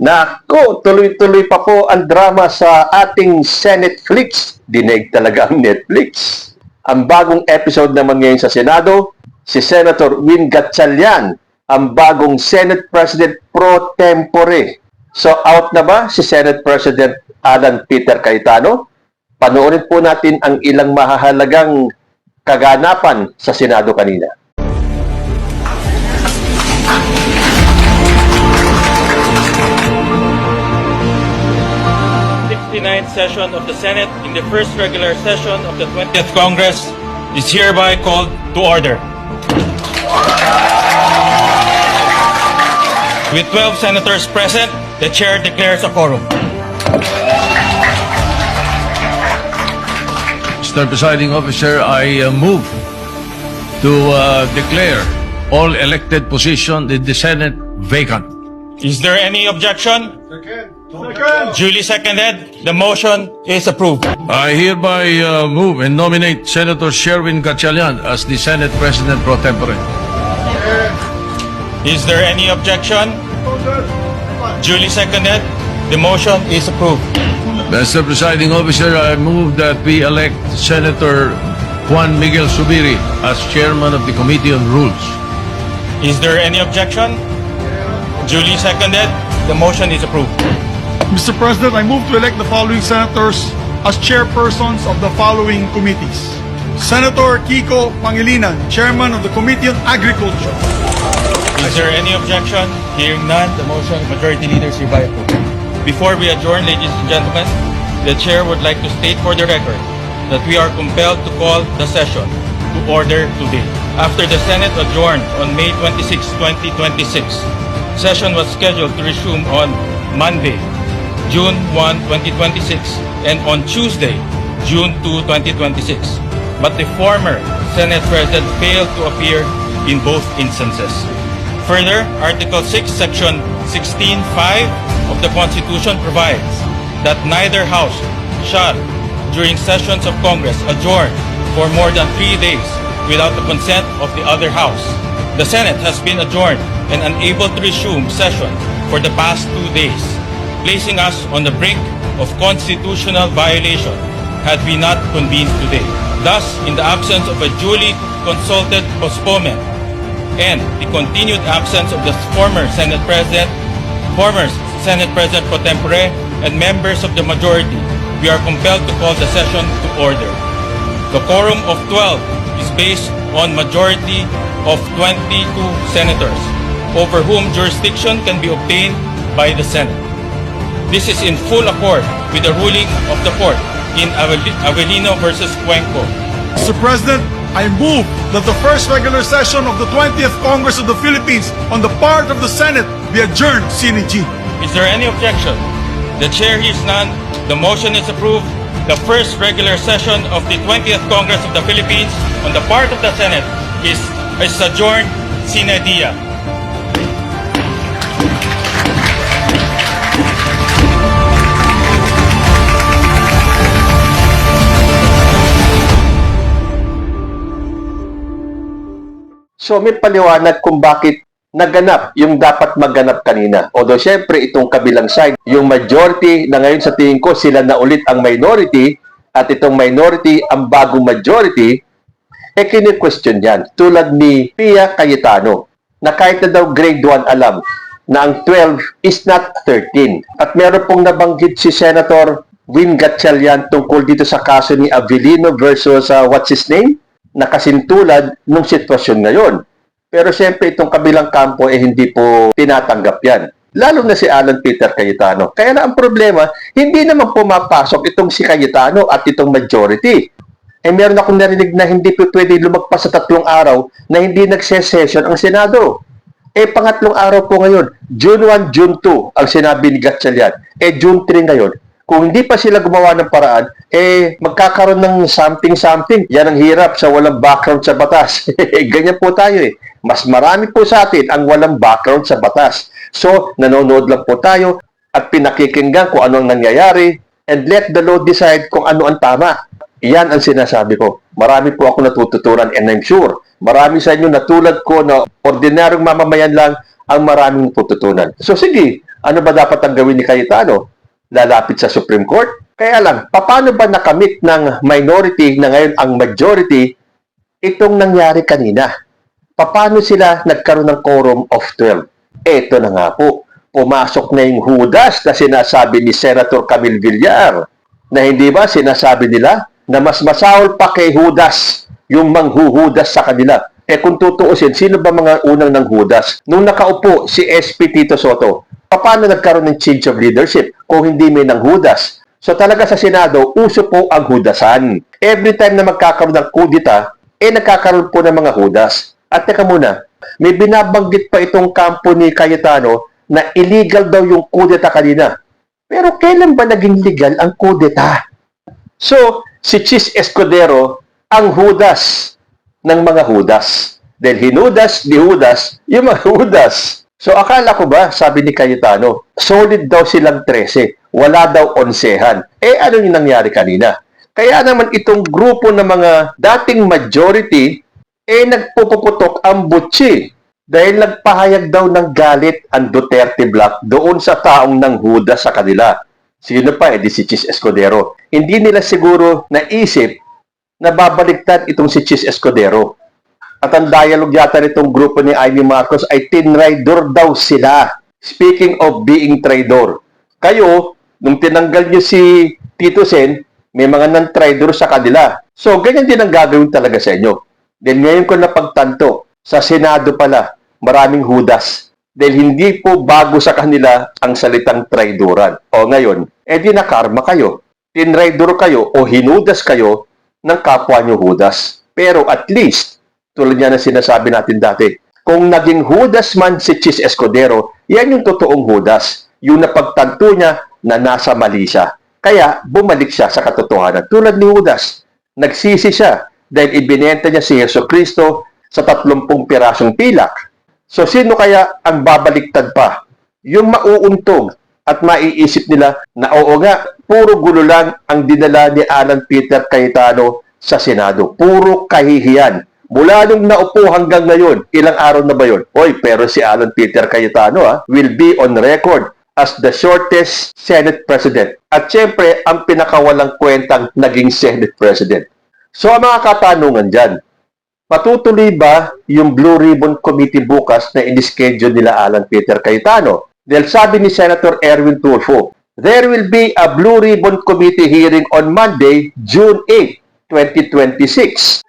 Nako, tuloy-tuloy pa po ang drama sa ating Senetflix. Dinig talaga ang Netflix. Ang bagong episode naman ngayon sa Senado, si Senator Win Gatchalian, ang bagong Senate President pro tempore. So out na ba si Senate President Alan Peter Cayetano? Panoorin po natin ang ilang mahahalagang kaganapan sa Senado kanina. 69th session of the Senate in the first regular session of the 20th Congress is hereby called to order. With 12 senators present, the chair declares a quorum. Mr. Presiding Officer, I move to declare all elected positions in the Senate vacant. Is there any objection? Duly seconded. The motion is approved. I hereby move and nominate Senator Sherwin Gatchalian as the Senate President pro tempore. Is there any objection? Duly seconded. The motion is approved. Mr. Presiding Officer, I move that we elect Senator Juan Miguel Zubiri as Chairman of the Committee on Rules. Is there any objection? Duly seconded. The motion is approved. Mr. President, I move to elect the following senators as chairpersons of the following committees. Senator Kiko Pangilinan, Chairman of the Committee on Agriculture. Is there any objection? Hearing none, the motion, Majority Leader, is hereby approved. Before we adjourn, ladies and gentlemen, the Chair would like to state for the record that we are compelled to call the session to order today. After the Senate adjourned on May 26, 2026, session was scheduled to resume on Monday, June 1, 2026, and on Tuesday, June 2, 2026. But the former Senate President failed to appear in both instances. Further, Article 6, Section 16(5) of the Constitution provides that neither House shall, during sessions of Congress, adjourn for more than 3 days without the consent of the other House. The Senate has been adjourned and unable to resume session for the past 2 days, placing us on the brink of constitutional violation had we not convened today. Thus, in the absence of a duly consulted postponement and the continued absence of the former Senate President pro tempore, and members of the majority, we are compelled to call the session to order. The quorum of 12 is based on majority of 22 senators, over whom jurisdiction can be obtained by the Senate. This is in full accord with the ruling of the court in Avellino versus Cuenco. Mr. President, I move that the first regular session of the 20th Congress of the Philippines on the part of the Senate be adjourned sine die. Is there any objection? The chair hears none. The motion is approved. The first regular session of the 20th Congress of the Philippines on the part of the Senate is adjourned sine die. So may paliwanag kung bakit naganap yung dapat maganap kanina. Although syempre itong kabilang side, yung majority na ngayon sa tingin ko sila na ulit ang minority at itong minority ang bagong majority, kini-question yan. Tulad ni Pia Cayetano na kahit na daw grade 1 alam na ang 12 is not 13. At meron pong nabanggit si Senator Win Gatchalian tungkol dito sa kaso ni Avellino versus what's his name? Na kasintulad nung sitwasyon ngayon. Pero siyempre itong kabilang kampo hindi po tinatanggap yan. Lalo na si Alan Peter Cayetano. Kaya na ang problema, hindi naman pumapasok itong si Cayetano at itong majority. Meron akong narinig na hindi po pwede lumagpas sa 3 araw na hindi nagse-session ang Senado. Pangatlong araw po ngayon, June 1, June 2 ang sinabi ni Gatchalian. June 3 ngayon. Kung hindi pa sila gumawa ng paraan, magkakaroon ng something. Yan ang hirap sa walang background sa batas. Ganyan po tayo Mas marami po sa atin ang walang background sa batas. So, nanonood lang po tayo at pinakikinggan kung ano ang nangyayari and let the law decide kung ano ang tama. Iyan ang sinasabi ko. Marami po ako natututunan and I'm sure marami sa inyo na tulad ko na ordinaryong mamamayan lang ang maraming pututunan. So sige, ano ba dapat ang gawin ni Cayetano? Lalapit sa Supreme Court? Kaya lang, paano ba nakamit ng minority na ngayon ang majority itong nangyari kanina? Paano sila nagkaroon ng quorum of 12? Eto na nga po, pumasok na yung Judas na sinasabi ni Senator Camille Villar, na hindi ba sinasabi nila na mas masahol pa kay Judas yung manghuhudas sa kanila. Kung tutuusin, sino ba mga unang ng Judas? Nung nakaupo si SP Tito Soto, paano nagkaroon ng change of leadership kung hindi may ng Judas? So talaga sa Senado, uso po ang Judasan. Every time na magkakaroon ng kudita, nagkakaroon po ng mga Judas. At teka muna, may binabanggit pa itong kampo ni Cayetano na illegal daw yung kudeta kanina. Pero kailan ba naging legal ang kudeta? So, si Chis Escudero ang Judas ng mga Judas. Dahil hinudas ni Judas yung mga Judas. So, akala ko ba, sabi ni Cayetano, solid daw silang 13. Wala daw 11. Ano yung nangyari kanina? Kaya naman itong grupo ng mga dating majority, nagpupuputok ang butsi. Dahil nagpahayag daw ng galit ang Duterte Bloc doon sa taong ng Judas sa kanila. Sino pa? Di si Chis Escudero. Hindi nila siguro naisip na babaliktad itong si Chis Escudero. At ang dialogue yata nitong grupo ni Amy Marcos ay tinraidor daw sila. Speaking of being traidor. Kayo, nung tinanggal nyo si Tito Sen, may mga non-traidor sa kanila. So, ganyan din ang gagawin talaga sa inyo. Then ngayon ko napagtanto, sa Senado pala, maraming Judas. Dahil hindi po bago sa kanila ang salitang traidoran. O ngayon, di nakarma kayo. Tinraidor kayo o hinudas kayo ng kapwa nyo Judas. Pero at least, tulad niya na sinasabi natin dati, kung naging Judas man si Chis Escudero, yan yung totoong Judas. Yung napagtanto niya na nasa mali siya. Kaya bumalik siya sa katotohanan. Tulad ni Judas, nagsisi siya dahil ibinenta niya si Jesucristo sa 30 pirasong pilak. So sino kaya ang babaliktad pa? Yung mauuntog at maiisip nila na oo nga, puro gulo lang ang dinala ni Alan Peter Cayetano sa Senado. Puro kahihiyan. Mula nung naupo hanggang ngayon, ilang araw na ba yun? Pero si Alan Peter Cayetano will be on record as the shortest Senate President. At syempre, ang pinakawalang kwentang naging Senate President. So, ang mga katanungan dyan, matutuloy ba yung Blue Ribbon Committee bukas na in-schedule nila Alan Peter Cayetano? Dahil sabi ni Senator Erwin Tulfo, there will be a Blue Ribbon Committee hearing on Monday, June 8, 2026.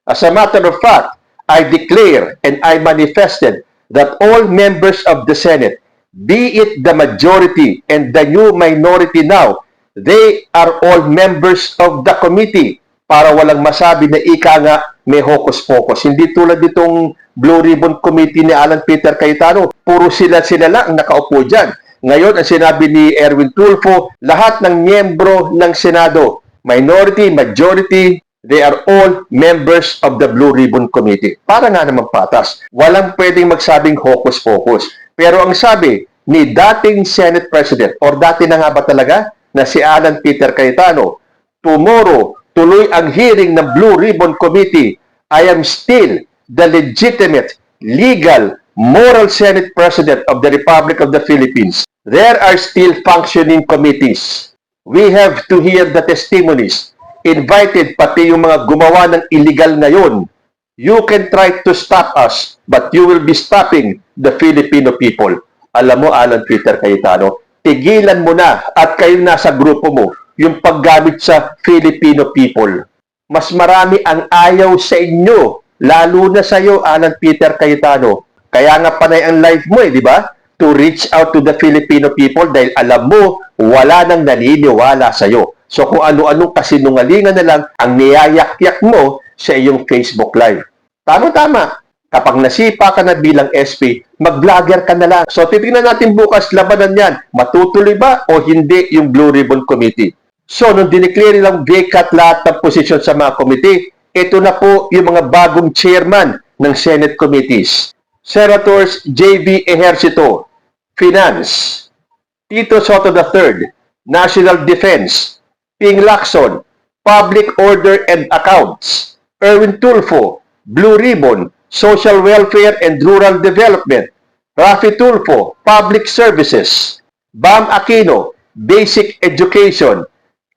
As a matter of fact, I declare and I manifested that all members of the Senate, be it the majority and the new minority now, they are all members of the committee para walang masabi na ika nga may hocus-pocus. Hindi tulad nitong Blue Ribbon Committee ni Alan Peter Cayetano, puro sila lang ang nakaupo dyan. Ngayon, ang sinabi ni Erwin Tulfo, lahat ng miyembro ng Senado, minority, majority, they are all members of the Blue Ribbon Committee. Para nga namang patas. Walang pwedeng magsabing hocus-pocus. Pero ang sabi ni dating Senate President, or dati na nga ba talaga, na si Alan Peter Cayetano, tomorrow, tuloy ang hearing ng Blue Ribbon Committee. I am still the legitimate, legal, moral Senate President of the Republic of the Philippines. There are still functioning committees. We have to hear the testimonies. Invited pati yung mga gumawa ng illegal ngayon. You can try to stop us, but you will be stopping the Filipino people. Alam mo, Alan Peter Cayetano, tigilan mo na at kayo nasa grupo mo yung paggamit sa Filipino people. Mas marami ang ayaw sa inyo, lalo na sa iyo, Alan Peter Cayetano. Kaya nga panay ang live mo di ba? To reach out to the Filipino people dahil alam mo, wala nang naniniwala sa iyo. So kung ano-anong kasinungalingan na lang ang niyayak-yak mo sa iyong Facebook Live. Tama-tama. Kapag nasipa ka na bilang SP, mag-vlogger ka na lang. So titingnan natin bukas labanan yan. Matutuloy ba o hindi yung Blue Ribbon Committee? So nung dineclare nilang vacant lahat ng posisyon sa mga committee, ito na po yung mga bagong chairman ng Senate committees. Senators J.B. Ejercito, Finance, Tito Soto III, National Defense, Ping Lacson, Public Order and Accounts, Erwin Tulfo, Blue Ribbon, Social Welfare and Rural Development, Rafi Tulfo, Public Services. Bam Aquino, Basic Education.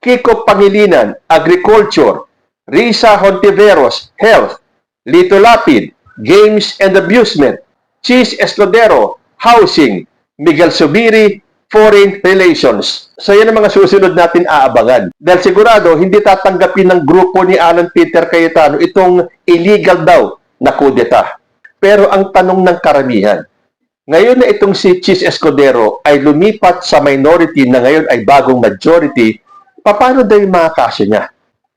Kiko Pangilinan, Agriculture. Risa Hontiveros, Health. Lito Lapid, Games and Amusement. Chis Escudero, Housing. Miguel Subiri, Foreign Relations. So yan ang mga susunod natin aabangan. Dahil sigurado, hindi tatanggapin ng grupo ni Alan Peter Cayetano itong illegal daw na kudeta. Pero ang tanong ng karamihan, ngayon na itong si Chis Escudero ay lumipat sa minority na ngayon ay bagong majority, paano daw yung mga kaso niya?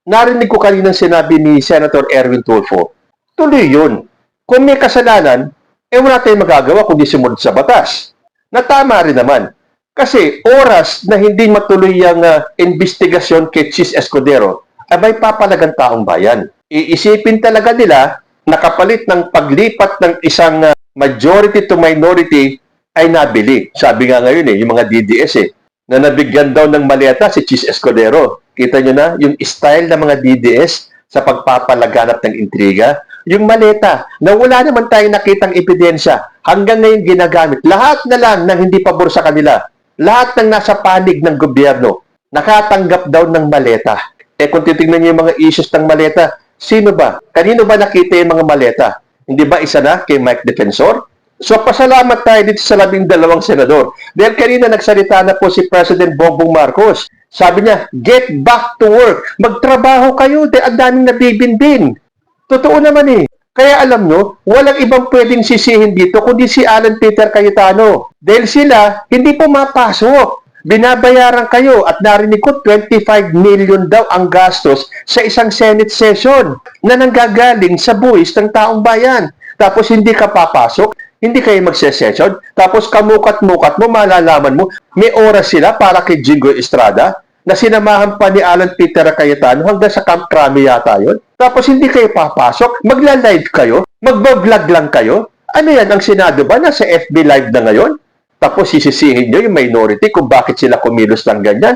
Narinig ko kaninang sinabi ni Senator Erwin Tulfo, tuloy yun. Kung may kasalanan, wala tayong magagawa kundi sumunod sa batas. Natama rin naman. Kasi oras na hindi matuloy ang investigasyon kay Chis Escudero, ay may papalagang taong bayan. Iisipin talaga nila na kapalit ng paglipat ng isang majority to minority ay nabili. Sabi nga ngayon yung mga DDS na nabigyan daw ng maleta si Chis Escudero. Kita nyo na yung style ng mga DDS sa pagpapalaganap ng intriga. Yung maleta na wala naman tayong nakitang ebidensya hanggang ngayon ginagamit. Lahat na lang ng hindi pabor sa kanila. Lahat ng nasa panig ng gobyerno nakatanggap daw ng maleta. Kung titignan niyo yung mga issues ng maleta, sino ba? Kanino ba nakita yung mga maleta? Hindi ba isa na kay Mike Defensor? So pasalamat tayo dito sa 12 senador. Dahil kanina nagsalita na po si President Bongbong Marcos. Sabi niya, get back to work. Magtrabaho kayo. Dahil ang daming nabibinbin. Totoo naman Kaya alam nyo, walang ibang pwedeng sisihin dito kundi si Alan Peter Cayetano. Dahil sila, hindi pumapasok. Binabayaran kayo at narinig ko 25 million daw ang gastos sa isang Senate session na nanggagaling sa buwis ng taong bayan. Tapos hindi ka papasok, hindi kayo magse-session, tapos kamukat-mukat mo, malalaman mo, may oras sila para kay Jinggoy Estrada na sinamahan pa ni Alan Peter Cayetano hanggang sa Camp Crame yata yun. Tapos hindi kayo papasok, magla-live kayo, magbablog lang kayo. Ano yan, ang Senado ba? Nasa FB Live na ngayon? Tapos sisisihin nyo yung minority kung bakit sila kumilos lang ganyan.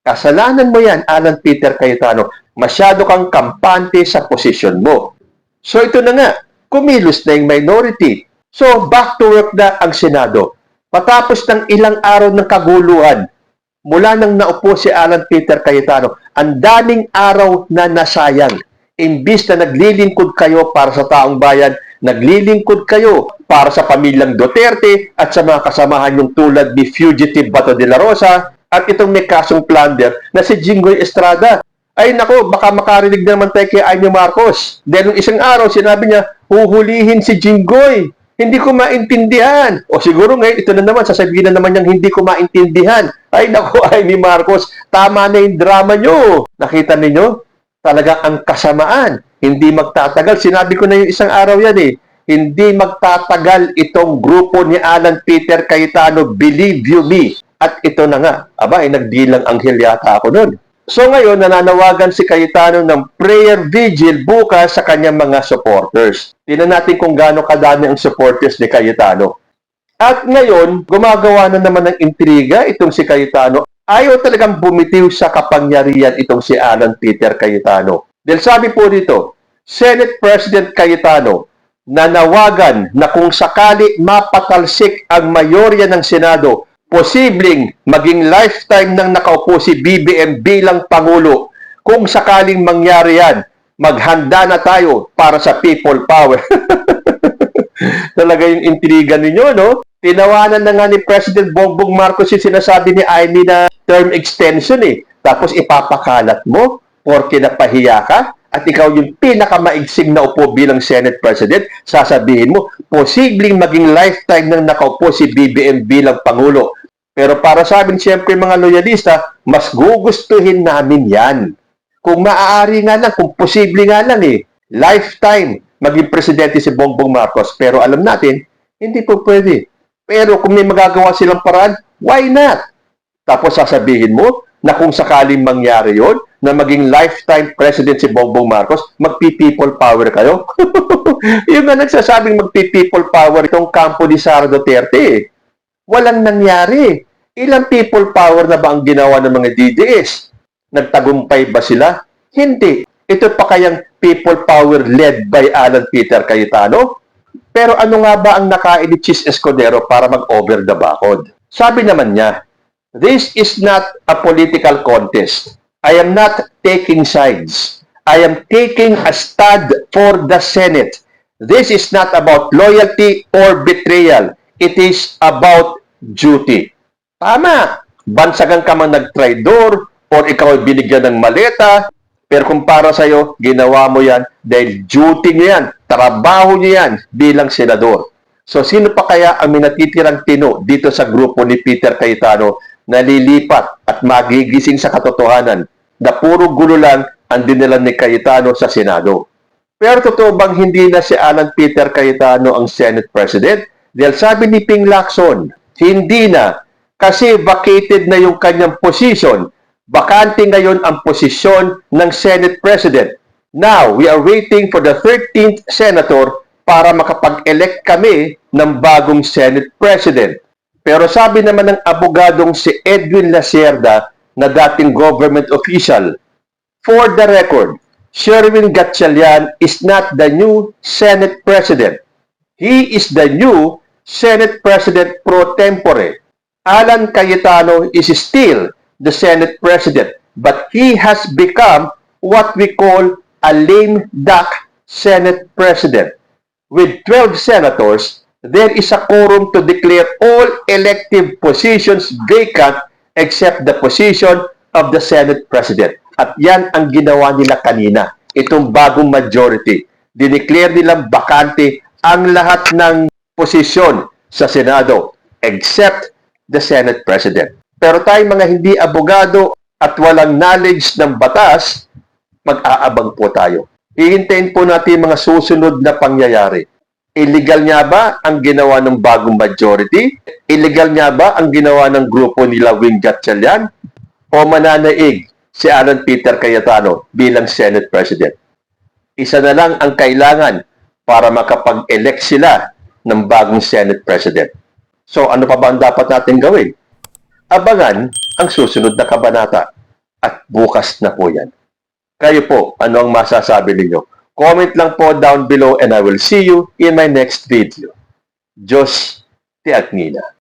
Kasalanan mo yan, Alan Peter Cayetano. Masyado kang kampante sa posisyon mo. So ito na nga, kumilos na yung minority. So back to work na ang Senado. Patapos ng ilang araw ng kaguluhan, mula nang naupo si Alan Peter Cayetano, ang daming araw na nasayang. Imbis na naglilingkod kayo para sa taong bayan, naglilingkod kayo para sa pamilyang Duterte at sa mga kasamahan yung tulad ni Fugitive Bato de la Rosa at itong may kasong plunder na si Jinggoy Estrada. Ay nako, baka makarinig na naman tayo kay Amy Marcos. Dahil nung isang araw, sinabi niya, huhulihin si Jinggoy. Hindi ko maintindihan. O siguro ngayon, ito na naman, sasabihin na naman niyang hindi ko maintindihan. Ay nako, Amy Marcos, tama na yung drama niyo. Nakita ninyo? Talaga ang kasamaan. Hindi magtatagal. Sinabi ko na yung isang araw yan Hindi magtatagal itong grupo ni Alan Peter Cayetano, believe you me. At ito na nga. Aba, nagdilang anghel yata ako nun. So ngayon, nananawagan si Cayetano ng prayer vigil bukas sa kanyang mga supporters. Tingnan natin kung gaano kadami ang supporters ni Cayetano. At ngayon, gumagawa na naman ng intriga itong si Cayetano. Ayaw talagang bumitiw sa kapangyarihan itong si Alan Peter Cayetano. Dahil sabi po dito, Senate President Cayetano, nanawagan na kung sakali mapatalsik ang mayorya ng Senado, posibleng maging lifetime nang nakaupo si BBM bilang Pangulo. Kung sakaling mangyari yan, maghanda na tayo para sa people power. Talaga yung intriga ninyo, no? Tinawanan na nga ni President Bongbong Marcos yung sinasabi ni Amy na term extension Tapos ipapakalat mo, porke napahiya ka, at ikaw yung pinakamaigsing na upo bilang Senate President, sasabihin mo, posibleng maging lifetime nang nakaupo si BBM bilang Pangulo. Pero para sa amin, siyempre mga loyalista, mas gugustuhin namin yan. Kung maaari nga lang, kung posible nga lang lifetime maging presidente si Bongbong Marcos. Pero alam natin, hindi po pwede. Pero kung may magagawa silang paraan, why not? Tapos sasabihin mo na kung sakaling mangyari yon na maging lifetime president si Bongbong Marcos, magpi-people power kayo? Yung nga nagsasabing magpi-people power itong kampo ni Sara Duterte. Walang nangyari. Ilang people power na ba ang ginawa ng mga DDS? Nagtagumpay ba sila? Hindi. Ito pa kayang people power led by Alan Peter Cayetano? Pero ano nga ba ang nakain ni Chis Escudero para mag-over the bakod? Sabi naman niya, "This is not a political contest. I am not taking sides. I am taking a stand for the Senate. This is not about loyalty or betrayal. It is about duty." Tama. Bansagan ka man nag-traidor or ikaw ay binigyan ng maleta, pero kung para sa'yo, ginawa mo yan dahil duty niya yan, trabaho niya yan bilang senador. So, sino pa kaya ang minatitirang tino dito sa grupo ni Peter Cayetano na lilipat at magigising sa katotohanan na puro gulo lang ang dinala ni Cayetano sa Senado? Pero totoo bang hindi na si Alan Peter Cayetano ang Senate President? Dahil sabi ni Ping Lacson, hindi na. Kasi vacated na yung kanyang position. Bakante ngayon ang posisyon ng Senate President. Now, we are waiting for the 13th Senator para makapag-elect kami ng bagong Senate President. Pero sabi naman ng abogadong si Edwin Lacerda na dating government official, for the record, Sherwin Gatchalian is not the new Senate President. He is the new Senate President pro tempore. Alan Cayetano is still the Senate President, but he has become what we call a lame duck Senate President. With 12 senators, there is a quorum to declare all elective positions vacant except the position of the Senate President. At yan ang ginawa nila kanina, itong bagong majority. Dineclare nilang bakante ang lahat ng posisyon sa Senado except the Senate President. Pero tayong mga hindi abogado at walang knowledge ng batas, mag-aabang po tayo. Hihintayin po natin mga susunod na pangyayari. Illegal nga ba ang ginawa ng bagong majority? Illegal nga ba ang ginawa ng grupo nila Wing Gatchalian? O mananaig si Alan Peter Cayetano bilang Senate President? Isa na lang ang kailangan para makapag-elect sila ng bagong Senate President. So ano pa ba ang dapat natin gawin? Abangan ang susunod na kabanata. At bukas na po yan. Kayo po, ano ang masasabi ninyo? Comment lang po down below and I will see you in my next video. Diyos ti Agngina.